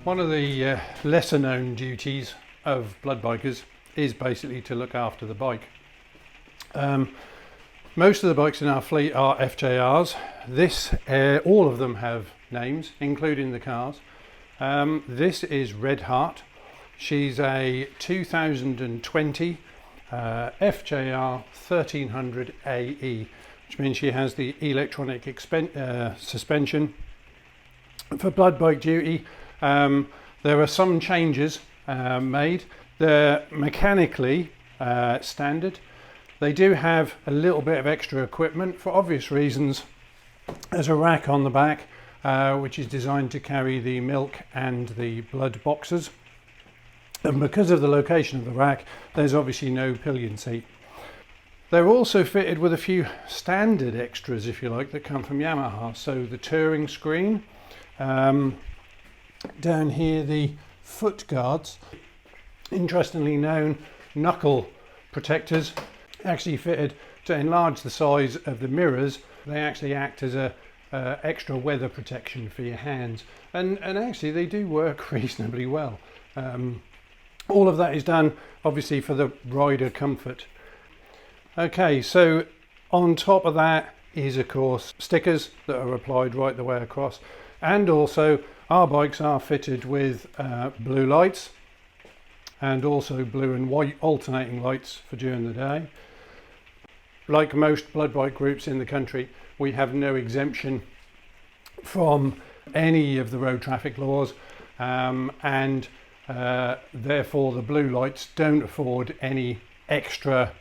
One of the lesser known duties of blood bikers is basically to look after the bike. Most of the bikes in our fleet are FJRs. All of them have names, including the cars. This is Red Heart. She's a 2020 FJR 1300 AE, which means she has the electronic suspension. For blood bike duty, there are some changes made. They're mechanically standard. They do have a little bit of extra equipment for obvious reasons. There's a rack on the back which is designed to carry the milk and the blood boxes. And because of the location of the rack, there's obviously no pillion seat. They're also fitted with a few standard extras, if you like, that come from Yamaha. So the touring screen, down here the foot guards, interestingly known knuckle protectors, actually fitted to enlarge the size of the mirrors. They actually act as a extra weather protection for your hands, and actually they do work reasonably well. All of that is done obviously for the rider comfort. Okay, so on top of that is of course stickers that are applied right the way across, and also our bikes are fitted with blue lights and also blue and white alternating lights for during the day. Like most blood bike groups in the country, we have no exemption from any of the road traffic laws, and therefore the blue lights don't afford any extra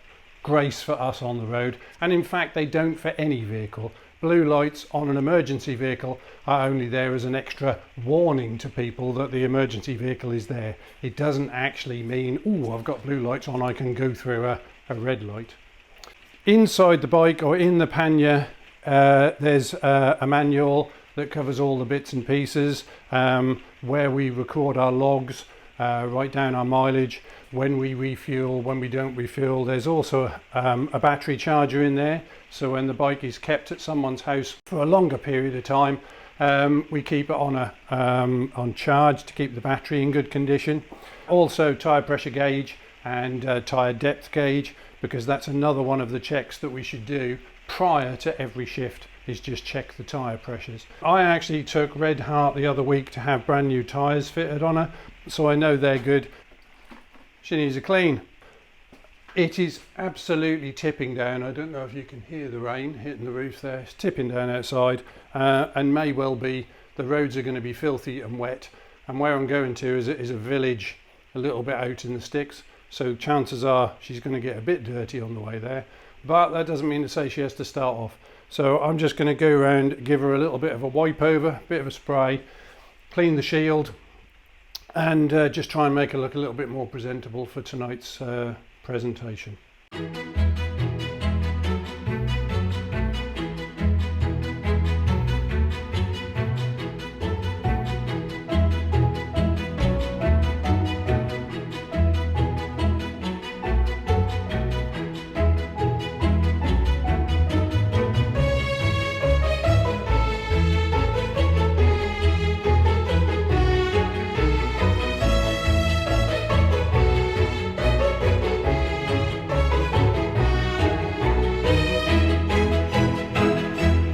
grace for us on the road, and in fact they don't for any vehicle. Blue lights on an emergency vehicle are only there as an extra warning to people that the emergency vehicle is there. It doesn't actually mean, oh, I've got blue lights on, I can go through a red light. Inside the bike, or in the pannier, there's a manual that covers all the bits and pieces, where we record our logs, write down our mileage, when we refuel, when we don't refuel. There's also a battery charger in there, so when the bike is kept at someone's house for a longer period of time, we keep it on charge to keep the battery in good condition. Also tyre pressure gauge and tyre depth gauge, because that's another one of the checks that we should do prior to every shift, is just check the tyre pressures. I actually took Red Heart the other week to have brand new tyres fitted on her, so I know they're good. She needs a clean. It is absolutely tipping down. I don't know if you can hear the rain hitting the roof there. It's tipping down outside, and may well be the roads are going to be filthy and wet, and where I'm going to is a village a little bit out in the sticks, so chances are she's going to get a bit dirty on the way there, but that doesn't mean to say she has to start off. So I'm just going to go around, give her a little bit of a wipe over, bit of a spray, clean the shield, and just try and make her look a little bit more presentable for tonight's presentation.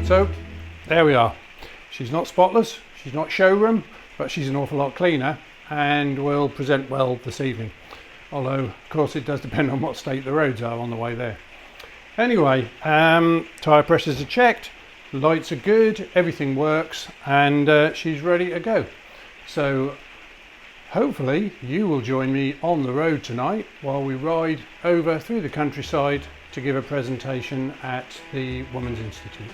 So there we are. She's not spotless, she's not showroom, but she's an awful lot cleaner and will present well this evening. Although, of course, it does depend on what state the roads are on the way there. Anyway, tyre pressures are checked, lights are good, everything works, and she's ready to go. So hopefully you will join me on the road tonight while we ride over through the countryside to give a presentation at the Women's Institute.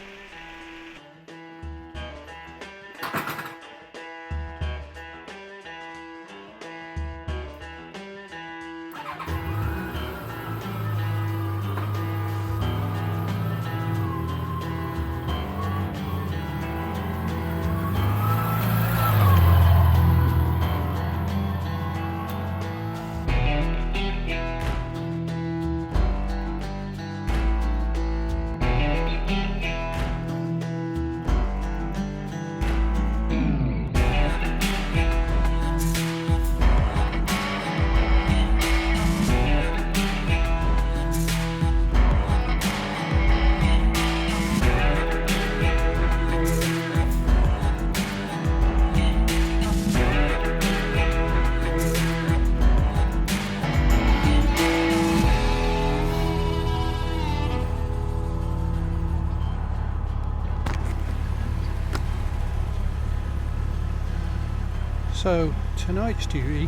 So tonight's duty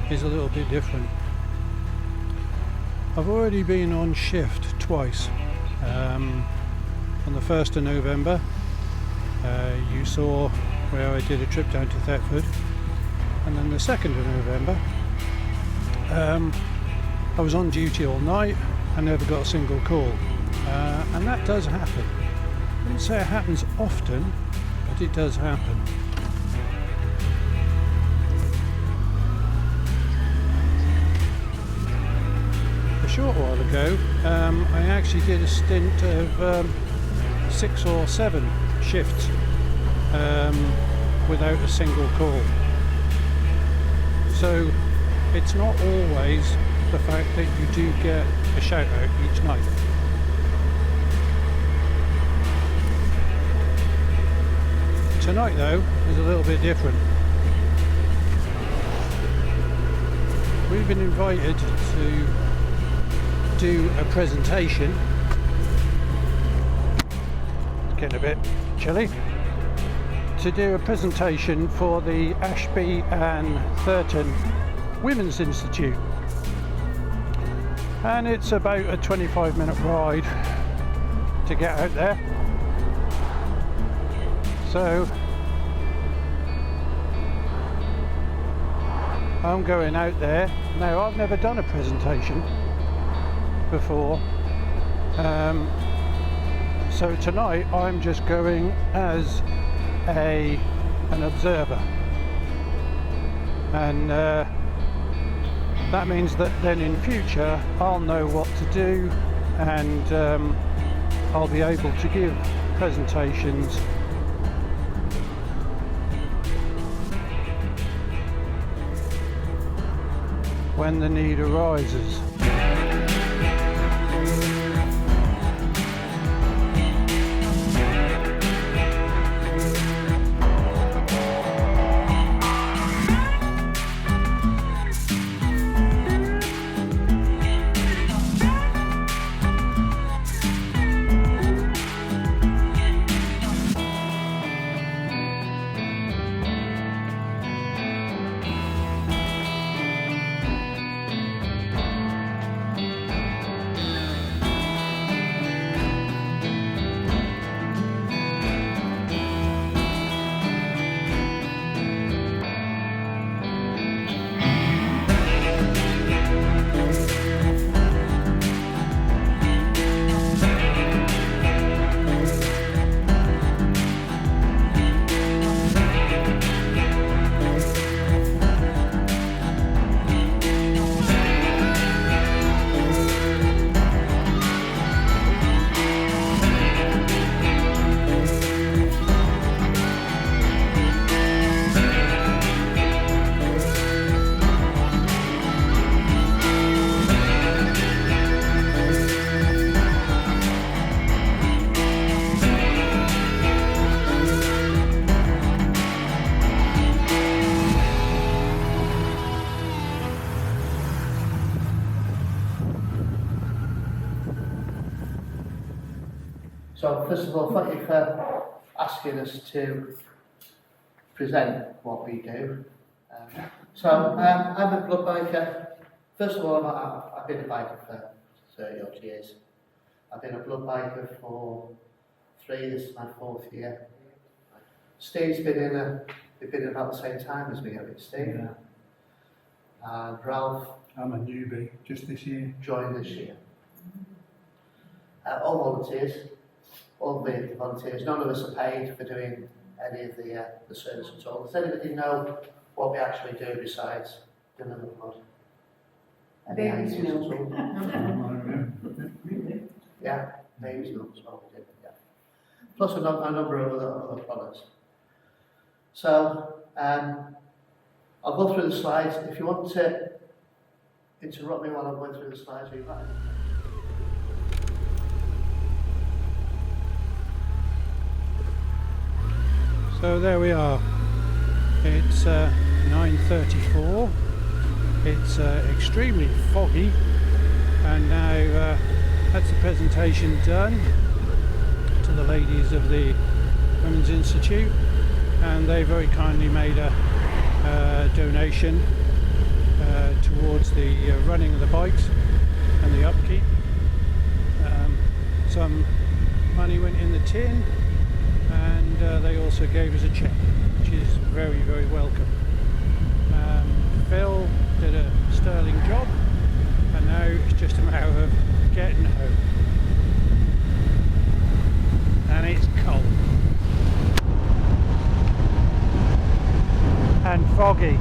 is a little bit different. I've already been on shift twice. On the 1st of November, you saw where I did a trip down to Thetford, and then the 2nd of November, I was on duty all night and never got a single call, and that does happen. I wouldn't say it happens often, but it does happen. A short while ago, I actually did a stint of 6 or 7 shifts without a single call. So it's not always the fact that you do get a shout out each night. Tonight though is a little bit different. We've been invited to do a presentation. It's getting a bit chilly. To do a presentation for the Ashby and Thurton Women's Institute, and it's about a 25-minute ride to get out there. So I'm going out there. Now, I've never done a presentation before, so tonight I'm just going as an observer, and that means that then in future I'll know what to do, and I'll be able to give presentations when the need arises. So first of all, thank you for asking us to present what we do. I'm a blood biker. First of all, I've been a biker for 30 odd years. I've been a blood biker for 3, this is my 4th year. Steve's they've been about the same time as me, haven't you, Steve? Yeah. And Ralph. I'm a newbie, just this year. Joined this year. All volunteers. All the volunteers. None of us are paid for doing any of the service at all. Does anybody know what we actually do besides doing the blood? Baby's milk. Yeah, baby's milk as well. We did, yeah. Plus a number of other products. So I'll go through the slides. If you want to interrupt me while I'm going through the slides, we've got. So there we are. It's 9:34. It's extremely foggy, and now that's the presentation done to the ladies of the Women's Institute, and they very kindly made a donation towards the running of the bikes and the upkeep. Some money went in the tin, and they also gave us a cheque, which is very, very welcome. Phil did a sterling job, and now it's just a matter of getting home. And it's cold and foggy.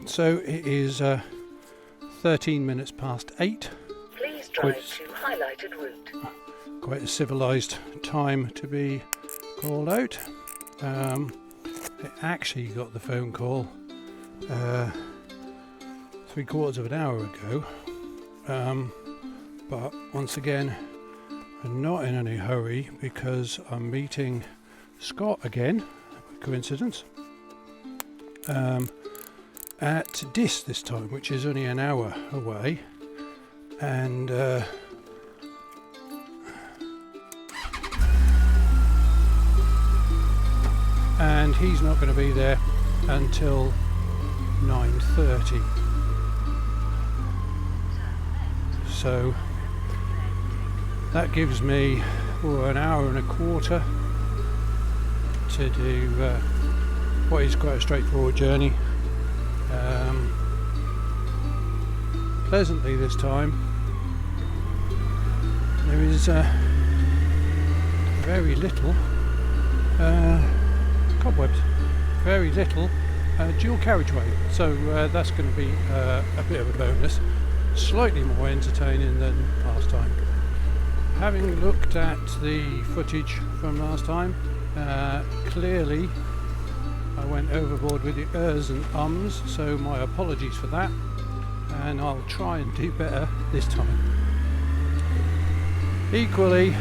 So it is 13 minutes past 8. Please drive to highlighted route. Quite a civilised time to be called out. I actually got the phone call 3/4 of an hour ago, but once again I'm not in any hurry because I'm meeting Scott again, coincidence, at Dis this time, which is only an hour away, and he's not going to be there until 9:30. So that gives me an hour and a quarter to do what is quite a straightforward journey. Pleasantly this time there is very little cobwebs, very little dual carriageway, so that's going to be a bit of a bonus, slightly more entertaining than last time. Having looked at the footage from last time, clearly I went overboard with the ers and ums, so my apologies for that, and I'll try and do better this time. Equally,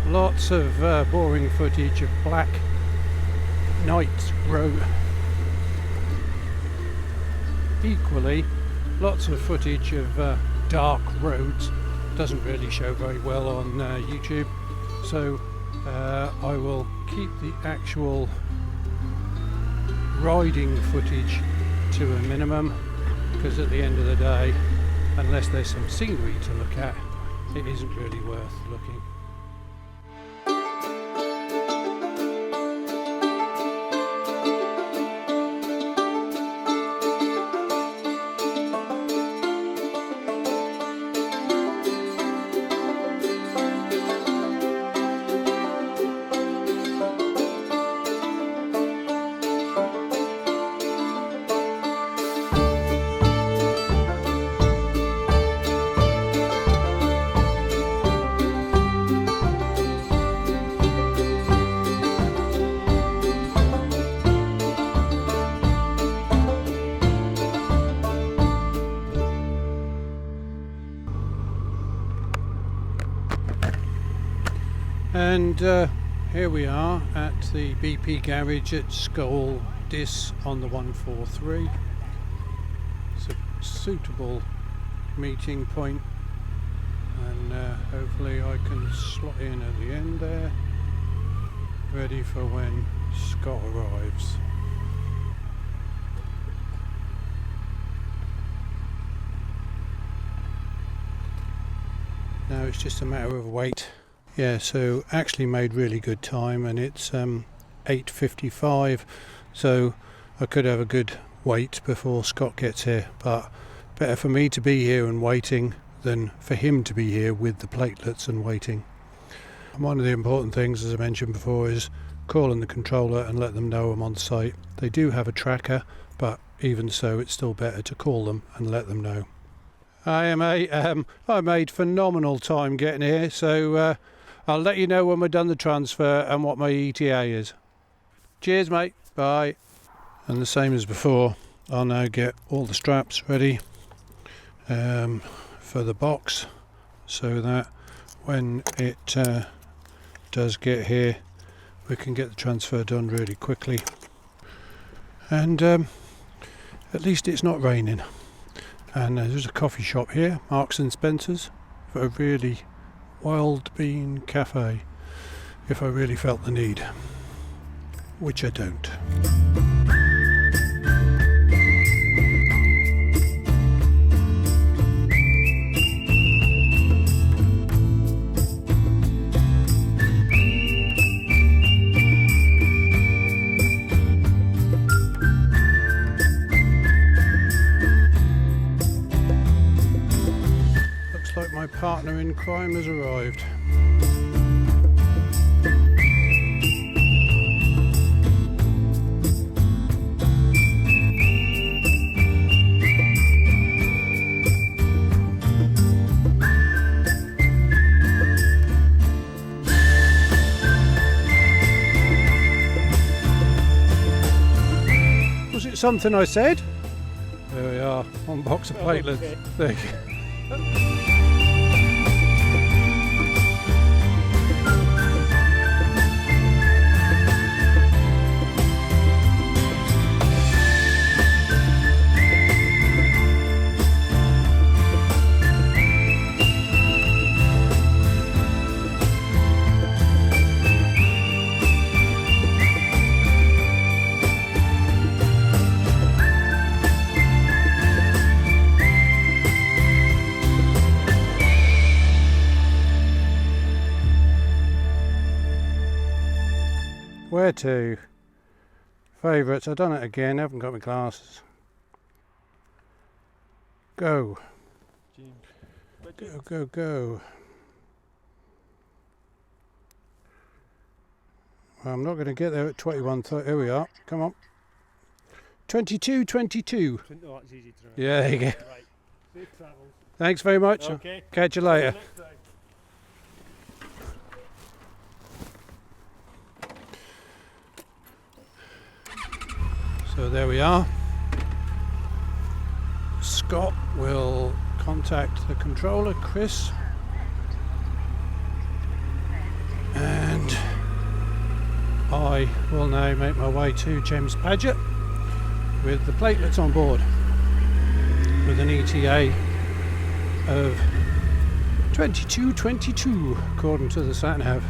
lots of boring footage of black night road. Equally, lots of footage of dark roads. Doesn't really show very well on YouTube, so I will keep the actual riding footage to a minimum, because at the end of the day, unless there's some scenery to look at, it isn't really worth looking. And here we are at the BP garage at Skull Dis on the 143. It's a suitable meeting point, and hopefully I can slot in at the end there, ready for when Scott arrives. Now it's just a matter of wait. Yeah, so actually made really good time, and it's 8:55, so I could have a good wait before Scott gets here, but better for me to be here and waiting than for him to be here with the platelets and waiting. And one of the important things, as I mentioned before, is calling the controller and let them know I'm on site. They do have a tracker, but even so it's still better to call them and let them know. I made phenomenal time getting here, so I'll let you know when we've done the transfer and what my ETA is. Cheers, mate. Bye. And the same as before, I'll now get all the straps ready for the box, so that when it does get here, we can get the transfer done really quickly. And at least it's not raining. And there's a coffee shop here, Marks and Spencer's, for a really wild bean cafe, if I really felt the need, which I don't. Looks like my partner in crime has arrived. Was it something I said? There we are, one box of platelets. There you go. Where to? Favourites. I've done it again, I haven't got my glasses. Go. Go, go, go. Well, I'm not going to get there at 21:30. Here we are. Come on. 22:22. Oh, it's easy to Yeah, there you go. Right. Safe travels. Thanks very much. Okay. Catch you later. Next time. So there we are. Scott will contact the controller, Chris, and I will now make my way to James Paget with the platelets on board, with an ETA of 22:22 according to the sat-nav.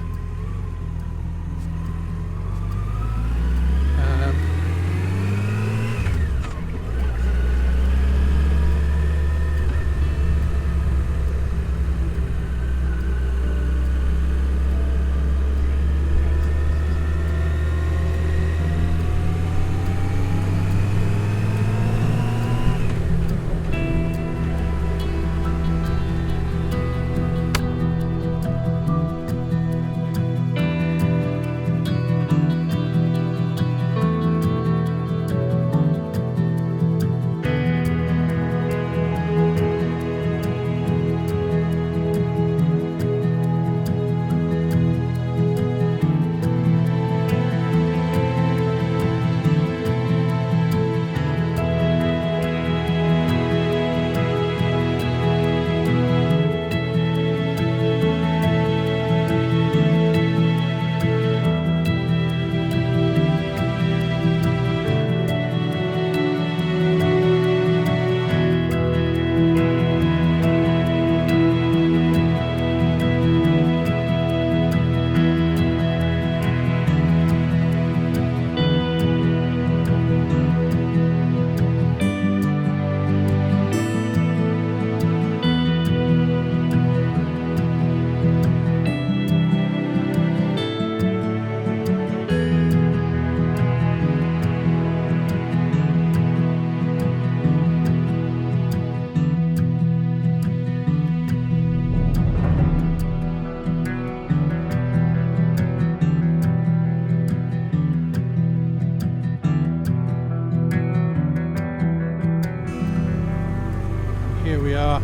here we are,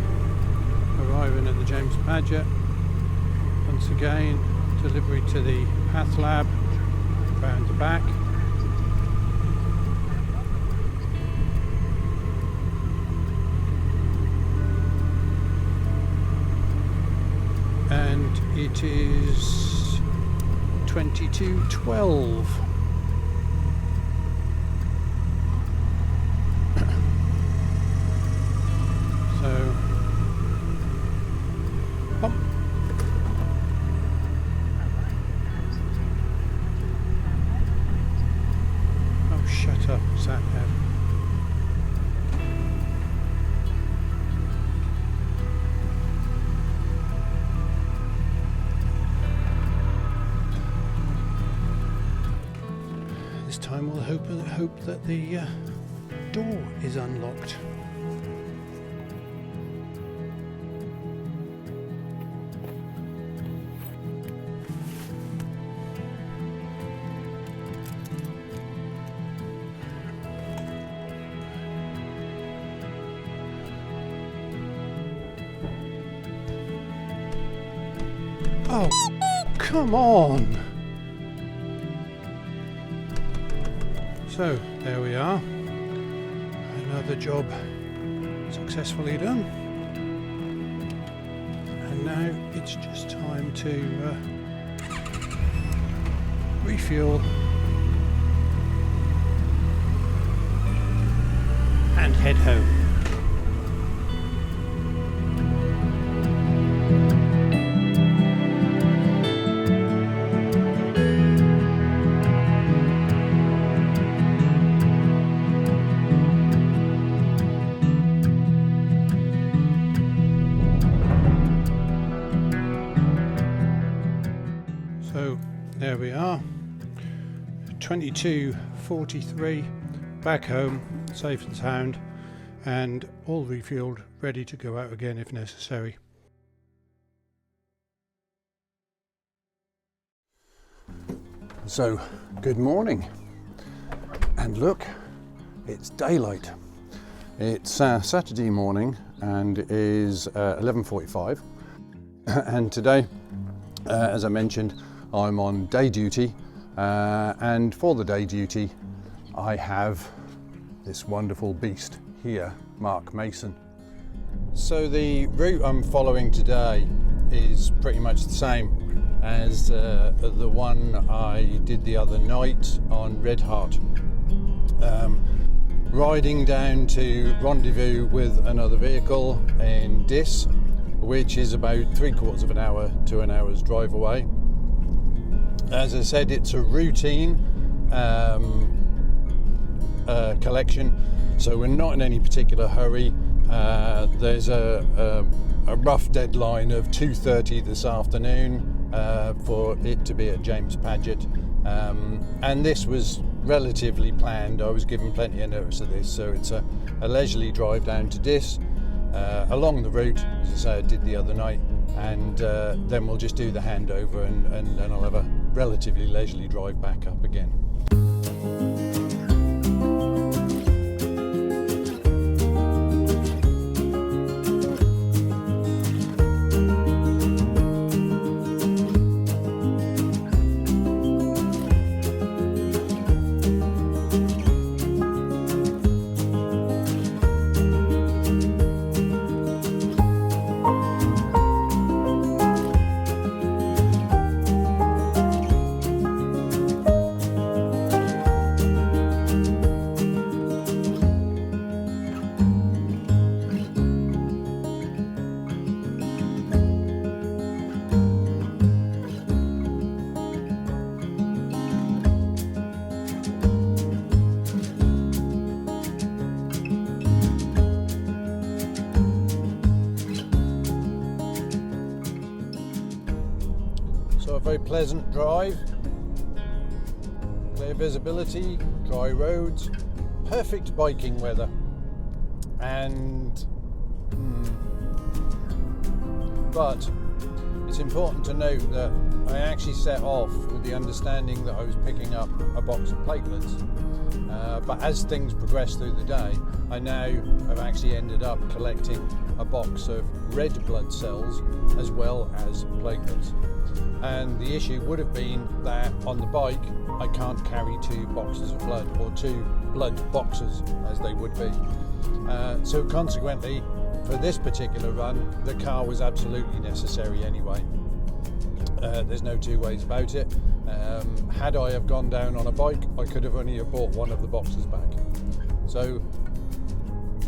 arriving at the James Paget. Once again, delivery to the Path Lab, round the back. And it is 22:12. So, bump. Oh, shut up, sat nav. This time we'll hope that the door is unlocked. Oh, come on! So, there we are. Another job successfully done. And now it's just time to refuel and head home. So there we are, 22:43, back home, safe and sound, and all refueled, ready to go out again if necessary. So, good morning, and look, it's daylight. It's Saturday morning and it is 11:45, and today, as I mentioned, I'm on day duty, and for the day duty I have this wonderful beast here, Mark Mason. So the route I'm following today is pretty much the same as the one I did the other night on Red Heart. Riding down to rendezvous with another vehicle in Diss, which is about 3/4 of an hour to an hour's drive away. As I said, it's a routine collection, so we're not in any particular hurry. There's a rough deadline of 2:30 this afternoon for it to be at James Paget, and this was relatively planned. I was given plenty of notice of this, so it's a leisurely drive down to Diss along the route, as I say I did the other night, and then we'll just do the handover, and then I'll have a relatively leisurely drive back up again. So a very pleasant drive, clear visibility, dry roads, perfect biking weather, and but it's important to note that I actually set off with the understanding that I was picking up a box of platelets, But as things progress through the day, I now have actually ended up collecting a box of red blood cells as well as platelets. And the issue would have been that on the bike I can't carry 2 boxes of blood, or 2 blood boxes as they would be. So consequently, for this particular run, the car was absolutely necessary anyway. There's no two ways about it. Had I have gone down on a bike, I could have only bought one of the boxes back. So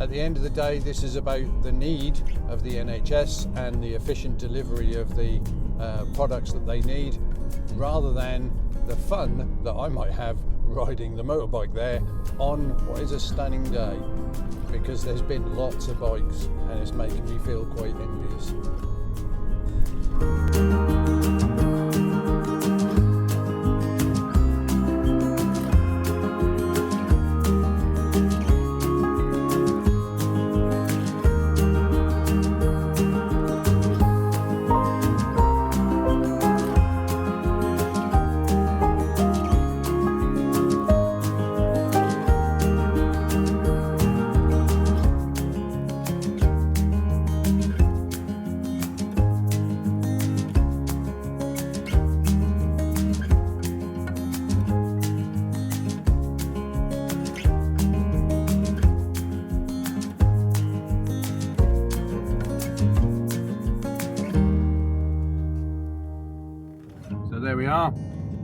at the end of the day, this is about the need of the NHS and the efficient delivery of the products that they need, rather than the fun that I might have riding the motorbike there on what is a stunning day, because there's been lots of bikes and it's making me feel quite envious. There we are.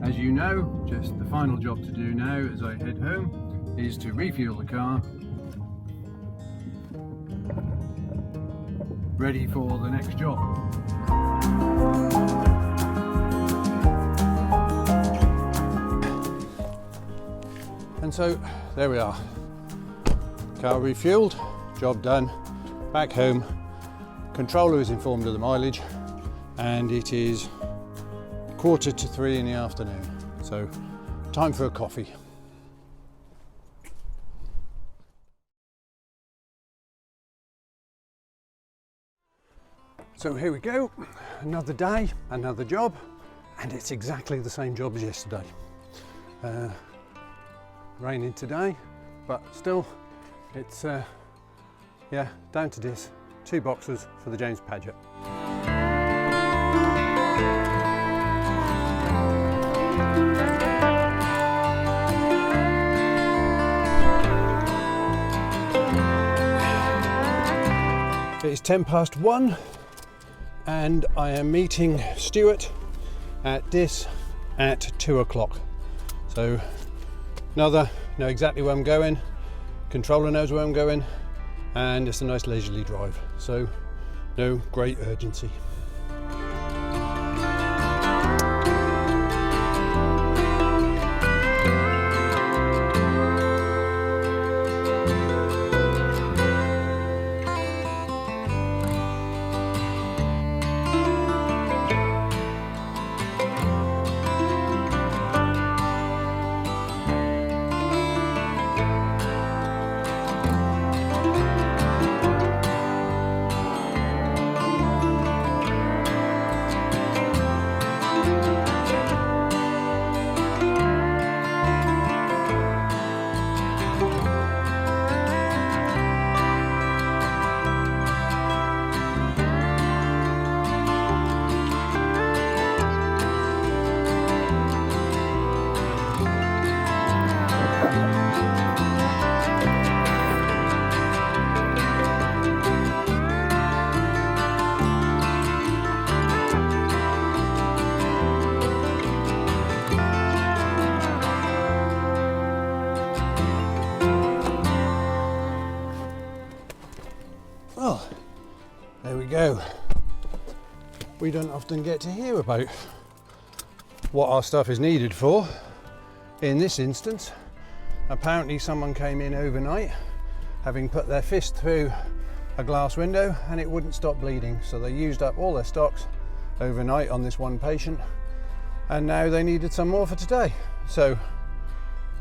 As you know, just the final job to do now as I head home is to refuel the car, ready for the next job. And so there we are, car refueled, job done, back home. Controller is informed of the mileage, and it is 2:45 in the afternoon, so time for a coffee. So here we go, another day, another job, and it's exactly the same job as yesterday. Raining today, but still it's yeah, down to this, 2 boxes for the James Padgett. It is 1:10 and I am meeting Stuart at this at 2 o'clock. So know exactly where I'm going, controller knows where I'm going, and it's a nice leisurely drive, so no great urgency. Well, there we go. We don't often get to hear about what our stuff is needed for. In this instance, apparently someone came in overnight, having put their fist through a glass window, and it wouldn't stop bleeding. So they used up all their stocks overnight on this one patient, and now they needed some more for today. So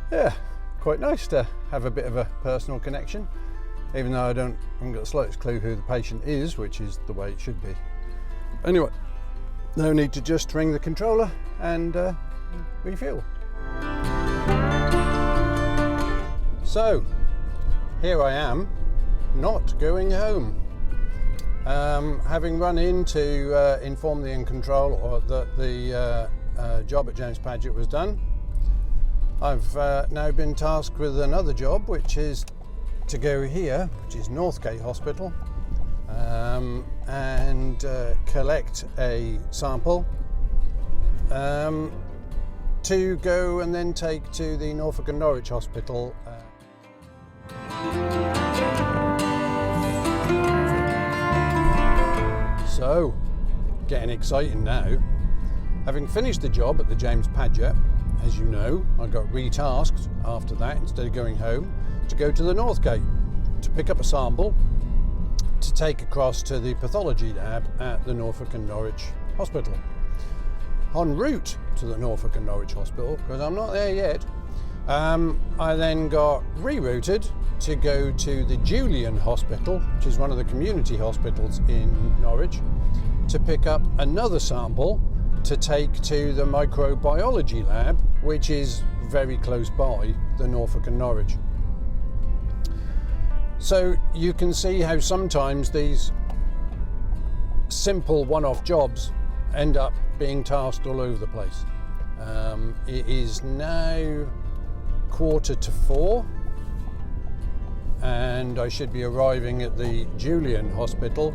yeah, quite nice to have a bit of a personal connection, even though I haven't got the slightest clue who the patient is, which is the way it should be. Anyway, no need to just ring the controller and refuel. So here I am, not going home. Having run in to inform the in control or that the job at James Paget was done, I've now been tasked with another job, which is to go here, which is Northgate Hospital, and collect a sample to go and then take to the Norfolk and Norwich Hospital. So, getting exciting now. Having finished the job at the James Paget, as you know, I got retasked after that, instead of going home, to go to the Northgate to pick up a sample to take across to the pathology lab at the Norfolk and Norwich Hospital. En route to the Norfolk and Norwich Hospital, because I'm not there yet, I then got rerouted to go to the Julian Hospital, which is one of the community hospitals in Norwich, to pick up another sample to take to the microbiology lab, which is very close by the Norfolk and Norwich. So you can see how sometimes these simple one-off jobs end up being tasked all over the place. It is now 3:45 and I should be arriving at the Julian Hospital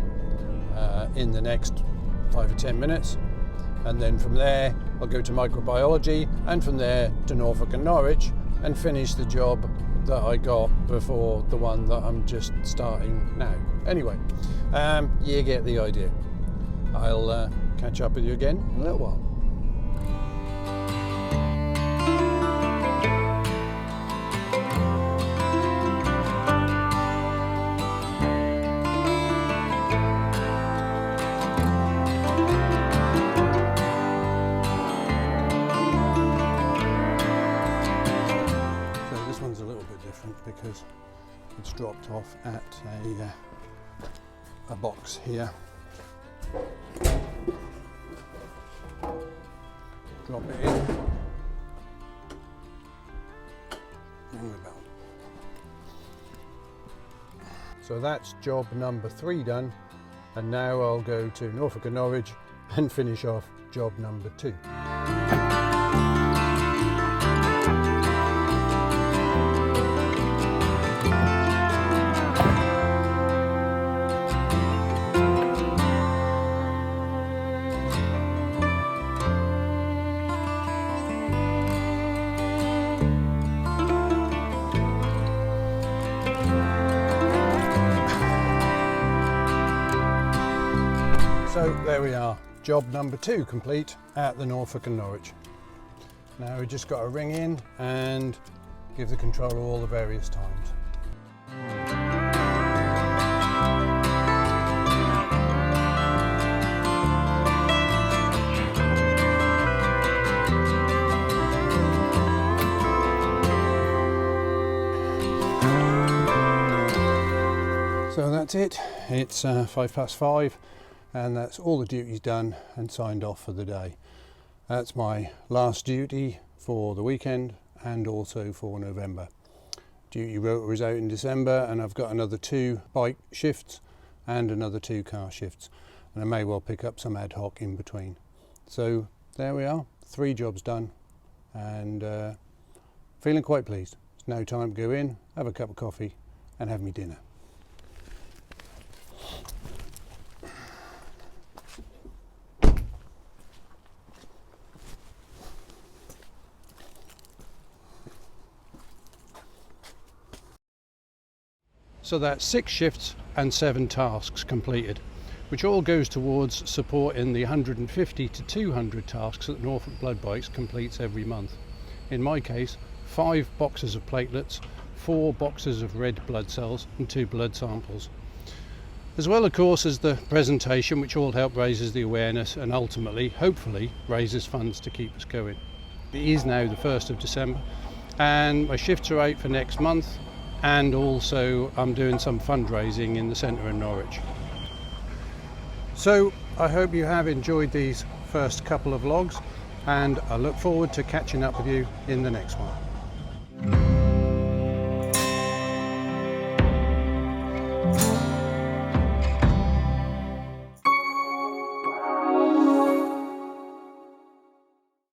in the next 5 or 10 minutes, and then from there I'll go to microbiology, and from there to Norfolk and Norwich and finish the job that I got before the one that I'm just starting now. Anyway, you get the idea. I'll catch up with you again in a little while. Because it's dropped off at a box here. Drop it in. Ring the bell. So that's job number 3 done, and now I'll go to Norfolk and Norwich and finish off job number 2. So there we are, job number 2 complete at the Norfolk and Norwich. Now we just got to ring in and give the controller all the various times. So that's it, it's 5:05. And that's all the duties done and signed off for the day. That's my last duty for the weekend and also for November. Duty rotor is out in December, and I've got another 2 bike shifts and another 2 car shifts, and I may well pick up some ad hoc in between. So there we are, 3 jobs done, and feeling quite pleased. It's now time to go in, have a cup of coffee and have me dinner. So that's 6 shifts and 7 tasks completed, which all goes towards supporting the 150 to 200 tasks that Norfolk Blood Bikes completes every month. In my case, 5 boxes of platelets, 4 boxes of red blood cells and 2 blood samples. As well, of course, as the presentation, which all help raises the awareness and ultimately, hopefully, raises funds to keep us going. It is now the 1st of December and my shifts are out for next month. And also I'm doing some fundraising in the centre in Norwich. So I hope you have enjoyed these first couple of vlogs, and I look forward to catching up with you in the next one.